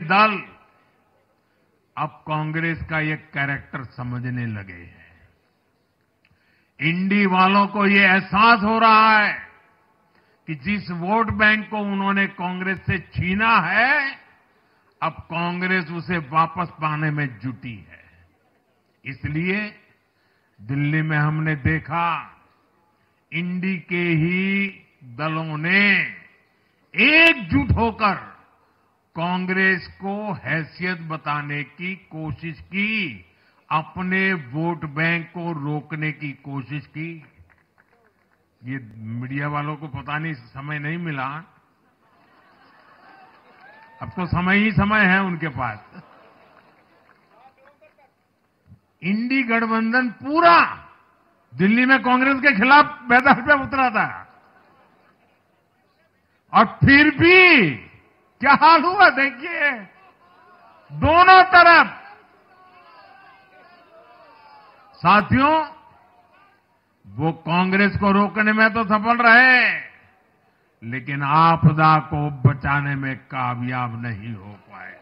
दल अब कांग्रेस का ये कैरेक्टर समझने लगे हैं। इंडी वालों को ये एहसास हो रहा है कि जिस वोट बैंक को उन्होंने कांग्रेस से छीना है, अब कांग्रेस उसे वापस पाने में जुटी है। इसलिए दिल्ली में हमने देखा, इंडी के ही दलों ने एकजुट होकर कांग्रेस को हैसियत बताने की कोशिश की, अपने वोट बैंक को रोकने की कोशिश की। ये मीडिया वालों को पता नहीं समय नहीं मिला, अब तो समय ही समय है उनके पास। इंडी गठबंधन पूरा दिल्ली में कांग्रेस के खिलाफ मैदान पे उतरा था, और फिर भी क्या हाल हुआ देखिए, दोनों तरफ। साथियों, वो कांग्रेस को रोकने में तो सफल रहे, लेकिन आपदा को बचाने में कामयाब नहीं हो पाए।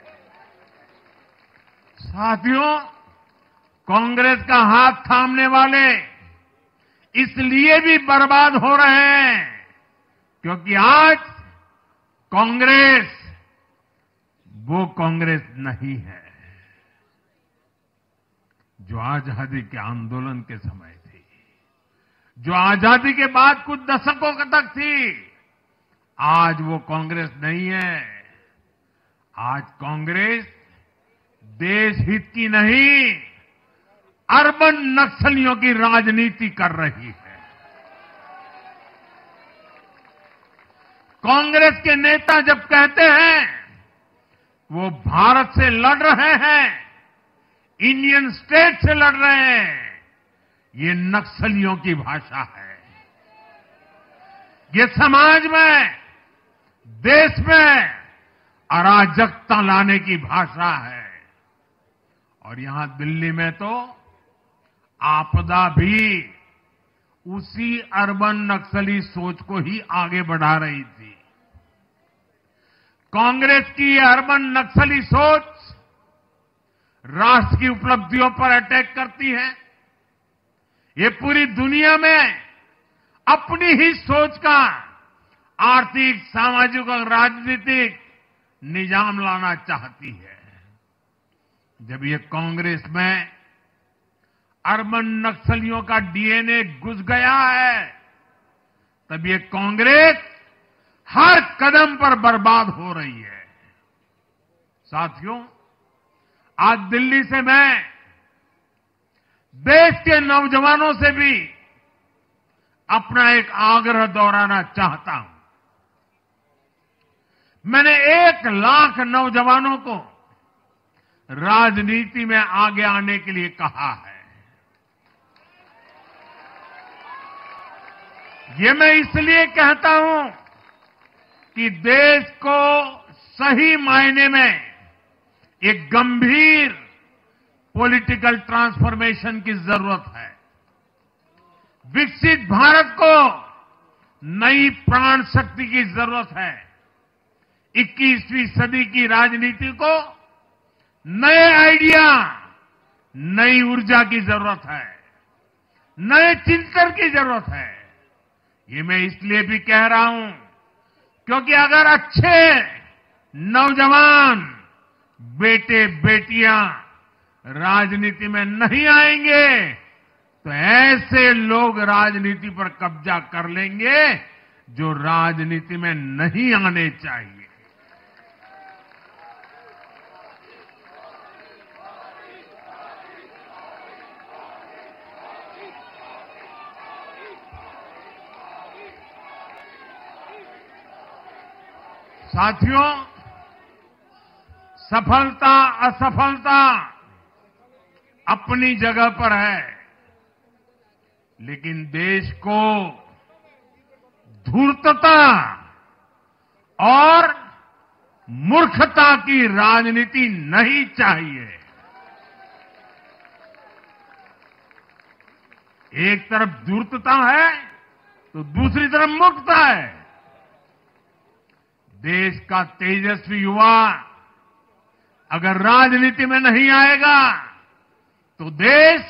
साथियों, कांग्रेस का हाथ थामने वाले इसलिए भी बर्बाद हो रहे हैं क्योंकि आज कांग्रेस वो कांग्रेस नहीं है जो आजादी के आंदोलन के समय थी, जो आजादी के बाद कुछ दशकों तक थी। आज वो कांग्रेस नहीं है। आज कांग्रेस देश हित की नहीं, अर्बन नक्सलियों की राजनीति कर रही है। कांग्रेस के नेता जब कहते हैं वो भारत से लड़ रहे हैं, इंडियन स्टेट से लड़ रहे हैं, ये नक्सलियों की भाषा है। ये समाज में, देश में अराजकता लाने की भाषा है। और यहां दिल्ली में तो आपदा भी उसी अर्बन नक्सली सोच को ही आगे बढ़ा रही थी। कांग्रेस की ये अर्बन नक्सली सोच राष्ट्र की उपलब्धियों पर अटैक करती है। ये पूरी दुनिया में अपनी ही सोच का आर्थिक, सामाजिक और राजनीतिक निजाम लाना चाहती है। जब ये कांग्रेस में अर्बन नक्सलियों का डीएनए घुस गया है, तब ये कांग्रेस हर कदम पर बर्बाद हो रही है। साथियों, आज दिल्ली से मैं देश के नौजवानों से भी अपना एक आग्रह दोहराना चाहता हूं। मैंने 1 लाख नौजवानों को राजनीति में आगे आने के लिए कहा है। ये मैं इसलिए कहता हूं कि देश को सही मायने में एक गंभीर पॉलिटिकल ट्रांसफॉर्मेशन की जरूरत है। विकसित भारत को नई प्राण शक्ति की जरूरत है। 21वीं सदी की राजनीति को नए आइडिया, नई ऊर्जा की जरूरत है, नए चिंतन की जरूरत है। ये मैं इसलिए भी कह रहा हूं क्योंकि अगर अच्छे नौजवान बेटे बेटियां राजनीति में नहीं आएंगे तो ऐसे लोग राजनीति पर कब्जा कर लेंगे जो राजनीति में नहीं आने चाहिए। साथियों, सफलता असफलता अपनी जगह पर है, लेकिन देश को धूर्तता और मूर्खता की राजनीति नहीं चाहिए। एक तरफ धूर्तता है तो दूसरी तरफ मूर्खता है। देश का तेजस्वी युवा अगर राजनीति में नहीं आएगा तो देश